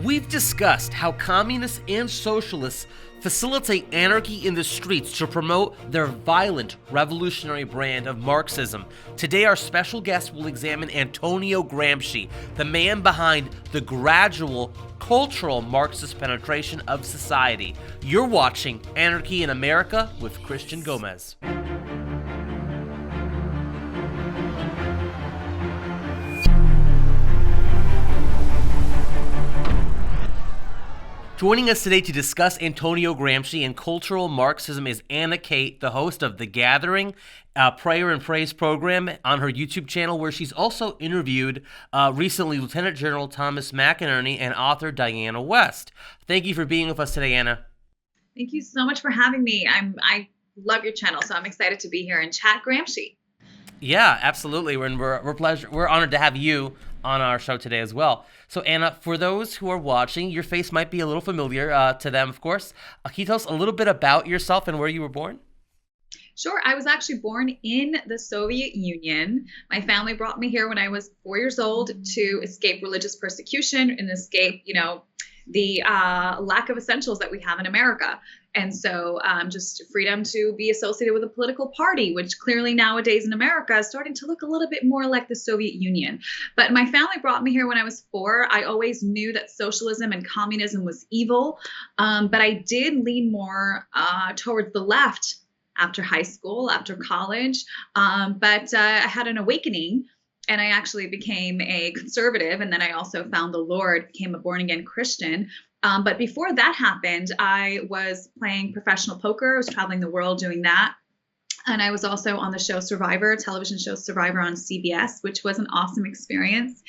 We've discussed how communists and socialists facilitate anarchy in the streets to promote their violent revolutionary brand of Marxism. Today, our special guest will examine Antonio Gramsci, the man behind the gradual cultural Marxist penetration of society. You're watching Anarchy in America with Christian Gomez. Joining us today to discuss Antonio Gramsci and cultural Marxism is Anna Khait, the host of The Gathering, prayer and praise program on her YouTube channel, where she's also interviewed recently Lieutenant General Thomas McInerney and author Diana West. Thank you for being with us today, Anna. Thank you so much for having me. I love your channel, so I'm excited to be here and chat Gramsci. Yeah, absolutely. We're honored to have you on our show today as well. So Anna, for those who are watching, your face might be a little familiar to them, of course. Can you tell us a little bit about yourself and where you were born? Sure. I was actually born in the Soviet Union. My family brought me here when I was 4 years old to escape religious persecution and escape, the lack of essentials that we have in America. And so just freedom to be associated with a political party, which clearly nowadays in America is starting to look a little bit more like the Soviet Union. But my family brought me here when I was 4. I always knew that socialism and communism was evil, but I did lean more towards the left after high school, after college. But I had an awakening. And I actually became a conservative. And then I also found the Lord, became a born-again Christian. But before that happened, I was playing professional poker. I was traveling the world doing that. And I was also on the show Survivor, television show Survivor on CBS, which was an awesome experience.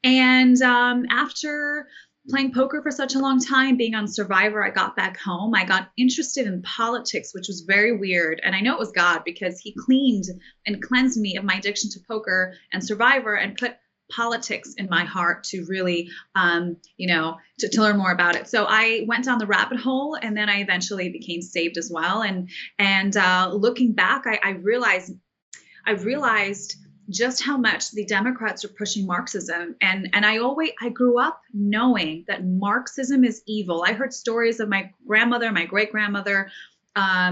And after playing poker for such a long time, being on Survivor, I got back home. I got interested in politics, which was very weird. And I know it was God because he cleaned and cleansed me of my addiction to poker and Survivor and put politics in my heart to really, to learn more about it. So I went down the rabbit hole, and then I eventually became saved as well. And looking back, I realized just how much the Democrats are pushing Marxism. And I grew up knowing that Marxism is evil. I heard stories of my grandmother, my great-grandmother,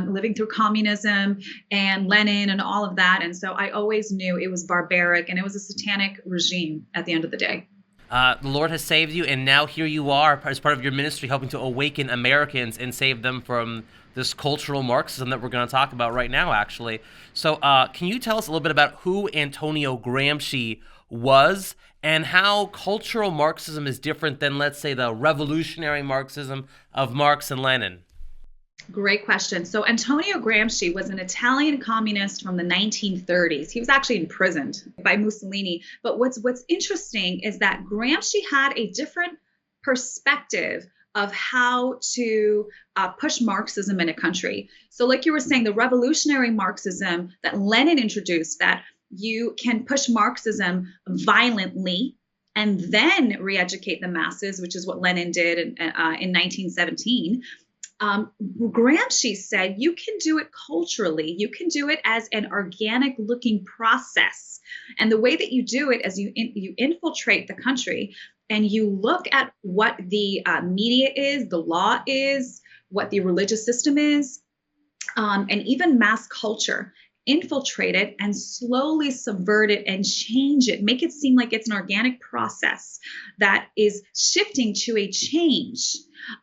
living through communism and Lenin and all of that. And so I always knew it was barbaric and it was a satanic regime at the end of the day. The Lord has saved you, and now here you are as part of your ministry helping to awaken Americans and save them from this cultural Marxism that we're going to talk about right now, actually. So can you tell us a little bit about who Antonio Gramsci was and how cultural Marxism is different than, let's say, the revolutionary Marxism of Marx and Lenin? Great question. So Antonio Gramsci was an Italian communist from the 1930s. He was actually imprisoned by Mussolini. But what's interesting is that Gramsci had a different perspective of how to push Marxism in a country. So like you were saying, the revolutionary Marxism that Lenin introduced, that you can push Marxism violently and then re-educate the masses, which is what Lenin did in 1917. Gramsci said you can do it culturally. You can do it as an organic looking process. And the way that you do it is you infiltrate the country and you look at what the media is, the law is, what the religious system is, and even mass culture. Infiltrate it and slowly subvert it and change it. Make it seem like it's an organic process that is shifting to a change.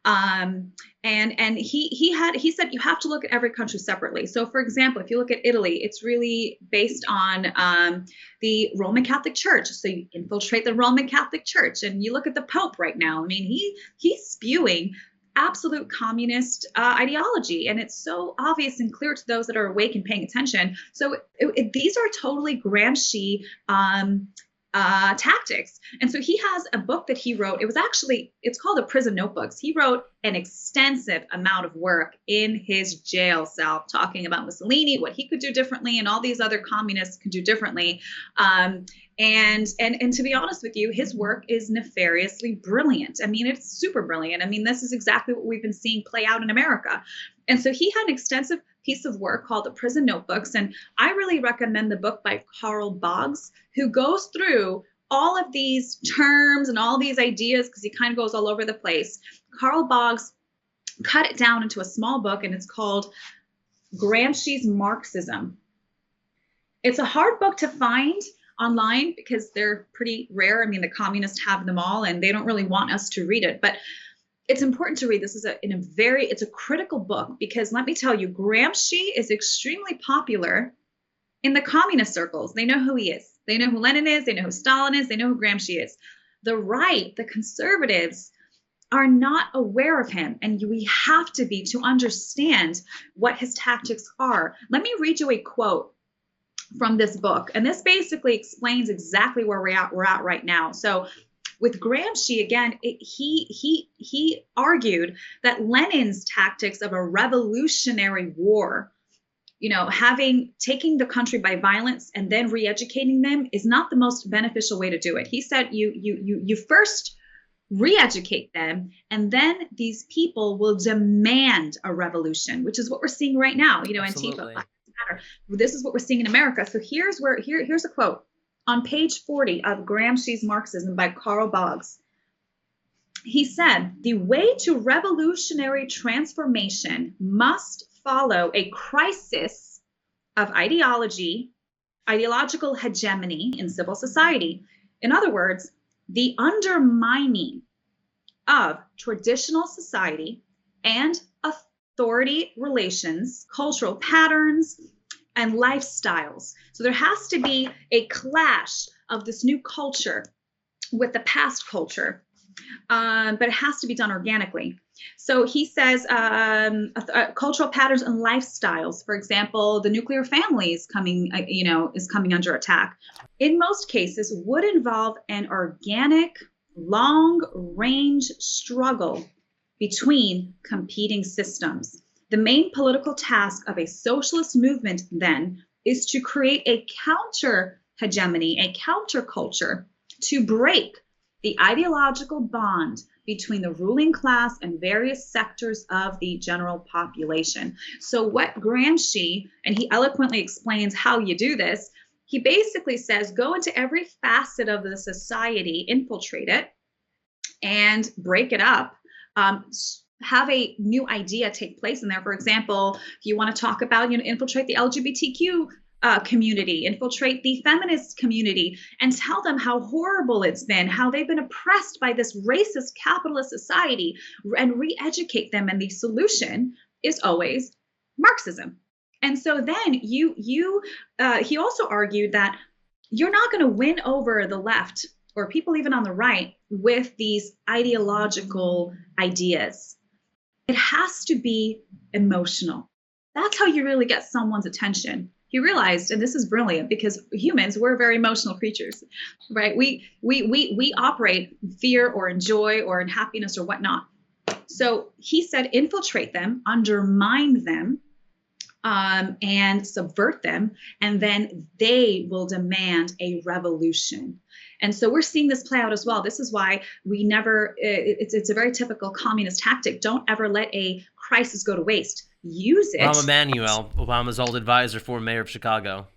And he said you have to look at every country separately. So, for example, if you look at Italy, it's really based on the Roman Catholic Church. So you infiltrate the Roman Catholic Church, and you look at the Pope right now. I mean, he's spewing absolute communist ideology, and it's so obvious and clear to those that are awake and paying attention. So these are totally Gramsci tactics. And so he has a book that he wrote. It's called The Prison Notebooks. He wrote an extensive amount of work in his jail cell talking about Mussolini, what he could do differently, and all these other communists could do differently. And to be honest with you, his work is nefariously brilliant. I mean, it's super brilliant. I mean, this is exactly what we've been seeing play out in America. And so he had an extensive piece of work called The Prison Notebooks. And I really recommend the book by Carl Boggs, who goes through all of these terms and all these ideas, because he kind of goes all over the place, Karl Boggs cut it down into a small book, and it's called Gramsci's Marxism. It's a hard book to find online because they're pretty rare. I mean, the communists have them all, and they don't really want us to read it, but it's important to read. This is it's a critical book, because let me tell you, Gramsci is extremely popular in the communist circles. They know who he is. They know who Lenin is. They know who Stalin is. They know who Gramsci is. The right, the conservatives, are not aware of him, and we have to be to understand what his tactics are. Let me read you a quote from this book, and this basically explains exactly where we're at right now. So with Gramsci, again, he argued that Lenin's tactics of a revolutionary war, taking the country by violence and then re-educating them, is not the most beneficial way to do it. He said you first re-educate them, and then these people will demand a revolution, which is what we're seeing right now. Absolutely. Antifa, this is what we're seeing in America. So here's a quote on page 40 of Gramsci's Marxism by Karl Boggs. He said, "The way to revolutionary transformation must follow a crisis of ideological hegemony in civil society. In other words, the undermining of traditional society and authority relations, cultural patterns, and lifestyles." So there has to be a clash of this new culture with the past culture, but it has to be done organically. So he says cultural patterns and lifestyles. For example, the nuclear family is coming under attack. In most cases, would involve an organic, long-range struggle between competing systems. The main political task of a socialist movement, then, is to create a counter-hegemony, a counterculture, to break the ideological bond between the ruling class and various sectors of the general population. So what Gramsci, and he eloquently explains how you do this, he basically says, go into every facet of the society, infiltrate it, and break it up. Have a new idea take place in there. For example, if you want to talk about, infiltrate the LGBTQ community, infiltrate the feminist community, and tell them how horrible it's been, how they've been oppressed by this racist capitalist society, and re-educate them. And the solution is always Marxism. And so then he also argued that you're not going to win over the left or people even on the right with these ideological ideas. It has to be emotional. That's how you really get someone's attention. He realized, and this is brilliant because humans, we're very emotional creatures, right? We operate in fear or in joy or in happiness or whatnot. So he said, infiltrate them, undermine them, and subvert them, and then they will demand a revolution. And so we're seeing this play out as well. This is why we never, it's a very typical communist tactic. Don't ever let a crisis go to waste. Use it. Rahm Emanuel, Obama's old advisor, former mayor of Chicago.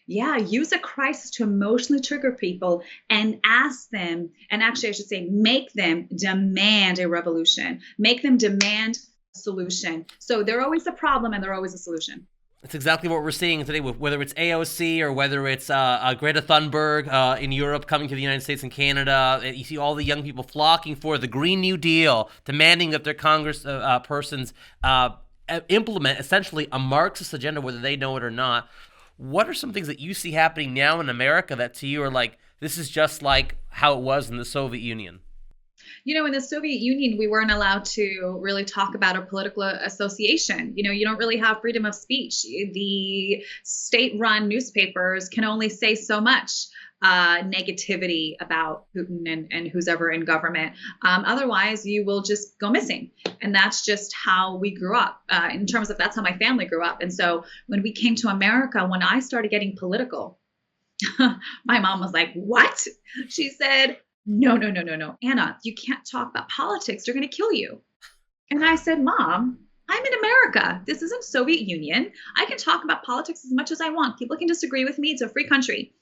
Yeah, use a crisis to emotionally trigger people and ask them, and actually I should say, make them demand a revolution. Make them demand a solution. So they're always a problem and they're always a solution. It's exactly what we're seeing today, whether it's AOC or whether it's Greta Thunberg in Europe coming to the United States and Canada. You see all the young people flocking for the Green New Deal, demanding that their Congress persons implement essentially a Marxist agenda, whether they know it or not. What are some things that you see happening now in America that to you are like, this is just like how it was in the Soviet Union? In the Soviet Union, we weren't allowed to really talk about a political association. You don't really have freedom of speech. The state-run newspapers can only say so much negativity about Putin and who's ever in government. Otherwise, you will just go missing. And that's just how we grew up in terms of that's how my family grew up. And so when we came to America, when I started getting political, my mom was like, what? She said, no, Anna, you can't talk about politics. They're going to kill you. And I said, Mom, I'm in America. This isn't Soviet Union. I can talk about politics as much as I want. People can disagree with me. It's a free country.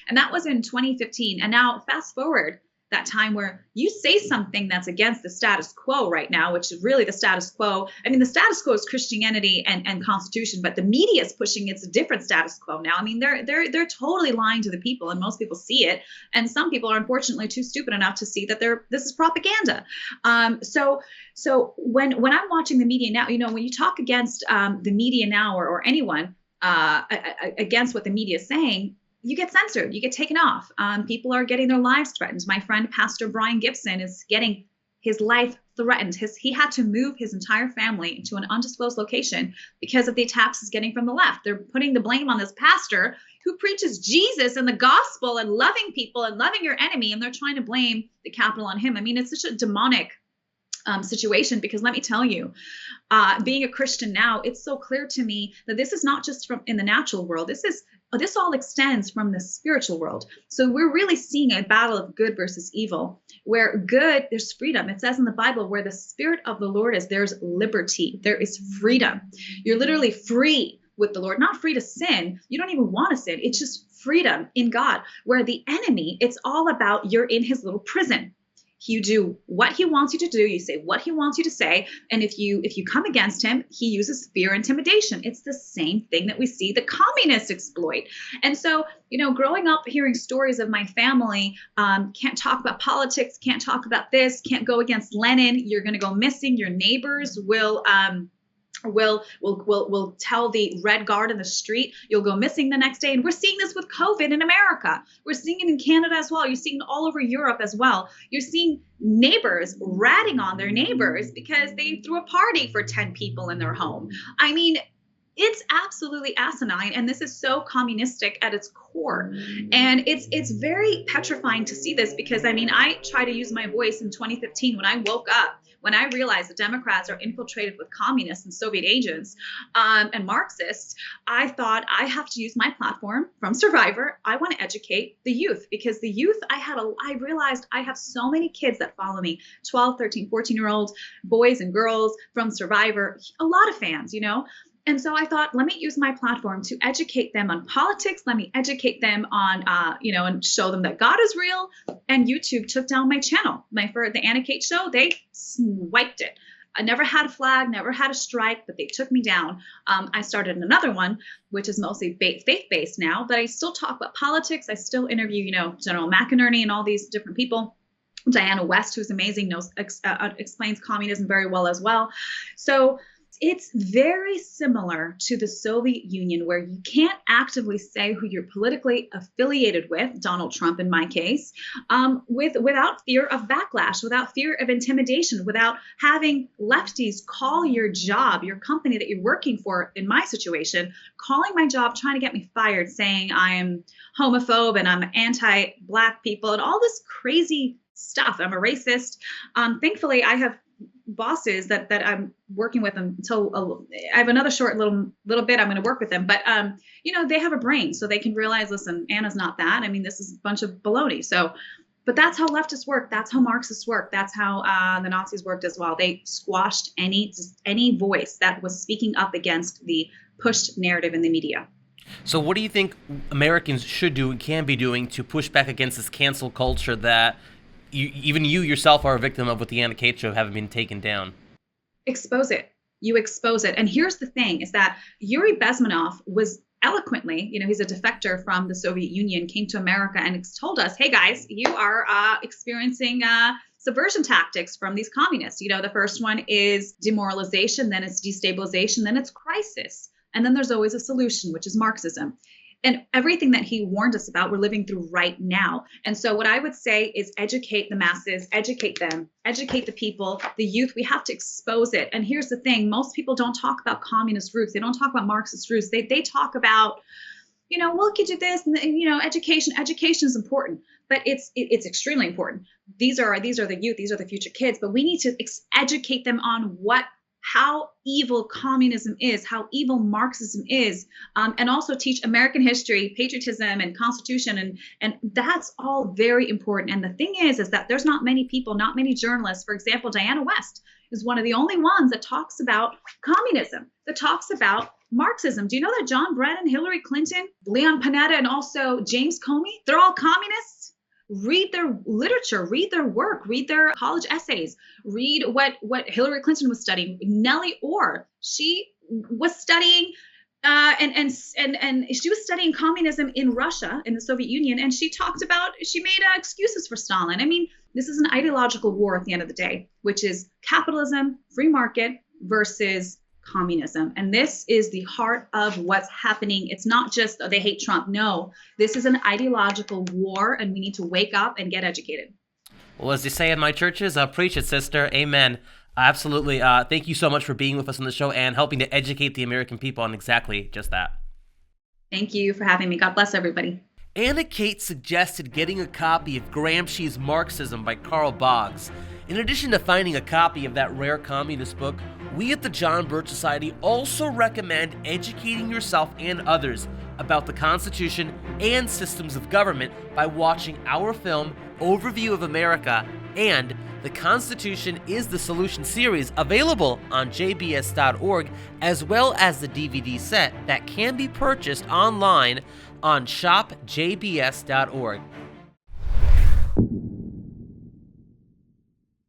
And that was in 2015. And now fast forward that time where you say something that's against the status quo right now, which is really the status quo. I mean, the status quo is Christianity and Constitution, but the media is pushing it's a different status quo now. I mean, they're totally lying to the people, and most people see it. And some people are unfortunately too stupid enough to see that this is propaganda. So when I'm watching the media now, when you talk against the media now or anyone against what the media is saying, you get censored, you get taken off. People are getting their lives threatened. My friend, Pastor Brian Gibson, is getting his life threatened. He had to move his entire family to an undisclosed location because of the attacks he's getting from the left. They're putting the blame on this pastor who preaches Jesus and the gospel and loving people and loving your enemy, and they're trying to blame the capital on him. I mean, it's such a demonic situation, because let me tell you, being a Christian now, it's so clear to me that this is not just from in the natural world. This all extends from the spiritual world. So we're really seeing a battle of good versus evil, where good, there's freedom. It says in the Bible, where the Spirit of the Lord is, there's liberty. There is freedom. You're literally free with the Lord, not free to sin. You don't even want to sin. It's just freedom in God, where the enemy, it's all about you're in his little prison. You do what he wants you to do. You say what he wants you to say. And if you come against him, he uses fear, intimidation. It's the same thing that we see the communists exploit. And so, growing up hearing stories of my family, can't talk about politics, can't talk about this, can't go against Lenin. You're going to go missing. Your neighbors will tell the Red Guard in the street, you'll go missing the next day. And we're seeing this with COVID in America. We're seeing it in Canada as well. You're seeing it all over Europe as well. You're seeing neighbors ratting on their neighbors because they threw a party for 10 people in their home. I mean, it's absolutely asinine, and this is so communistic at its core. And it's very petrifying to see this, because I try to use my voice in 2015 when I woke up. When I realized the Democrats are infiltrated with communists and Soviet agents and Marxists, I thought I have to use my platform from Survivor. I want to educate the youth, because the youth, I realized I have so many kids that follow me, 12, 13, 14-year-olds, boys and girls from Survivor, a lot of fans, And so I thought, let me use my platform to educate them on politics. Let me educate them on, and show them that God is real. And YouTube took down my channel. For the Anna Khait show, they wiped it. I never had a flag, never had a strike, but they took me down. I started another one, which is mostly faith-based now, but I still talk about politics. I still interview, General McInerney and all these different people. Diana West, who's amazing, explains communism very well as well. So it's very similar to the Soviet Union, where you can't actively say who you're politically affiliated with, Donald Trump in my case, without fear of backlash, without fear of intimidation, without having lefties call your job, your company that you're working for, in my situation, calling my job, trying to get me fired, saying I am homophobe and I'm anti-Black people and all this crazy stuff. I'm a racist. Thankfully, I have bosses that I'm working with until I have another short little bit I'm going to work with them, but they have a brain, so they can realize, listen, Anna's not that. I mean, this is a bunch of baloney. So, but that's how leftists work. That's how Marxists work. That's how the Nazis worked as well. They squashed any voice that was speaking up against the pushed narrative in the media. So what do you think Americans should do and can be doing to push back against this cancel culture that even you yourself are a victim of with the Anna Khait show having been taken down? Expose it. You expose it. And here's the thing, is that Yuri Bezmenov was eloquently, he's a defector from the Soviet Union, came to America and told us, hey guys, you are experiencing subversion tactics from these communists. The first one is demoralization, then it's destabilization, then it's crisis. And then there's always a solution, which is Marxism. And everything that he warned us about, we're living through right now. And so what I would say is educate the masses, educate them, educate the people, the youth. We have to expose it. And here's the thing. Most people don't talk about communist roots. They don't talk about Marxist roots. They talk about, look into this, and education. Education is important, but it's extremely important. These are the youth. These are the future kids. But we need to educate them on what how evil communism is, how evil Marxism is, and also teach American history, patriotism, and Constitution, and that's all very important. And the thing is that there's not many people, not many journalists. For example, Diana West is one of the only ones that talks about communism, that talks about Marxism. Do you know that John Brennan, Hillary Clinton, Leon Panetta, and also James Comey, they're all communists? Read their literature, read their work, read their college essays, read what Hillary Clinton was studying. Nellie Orr, she was studying and she was studying communism in Russia, in the Soviet Union, and she made excuses for Stalin. I mean, this is an ideological war at the end of the day, which is capitalism, free market versus communism. And this is the heart of what's happening. It's not just, oh, they hate Trump. No, this is an ideological war, and we need to wake up and get educated. Well, as they say in my churches, preach it, sister. Amen. Absolutely. Thank you so much for being with us on the show and helping to educate the American people on exactly just that. Thank you for having me. God bless everybody. Anna Khait suggested getting a copy of Gramsci's Marxism by Karl Marx. In addition to finding a copy of that rare communist book, we at the John Birch Society also recommend educating yourself and others about the Constitution and systems of government by watching our film, Overview of America, and The Constitution is the Solution series, available on jbs.org, as well as the DVD set that can be purchased online on shopjbs.org.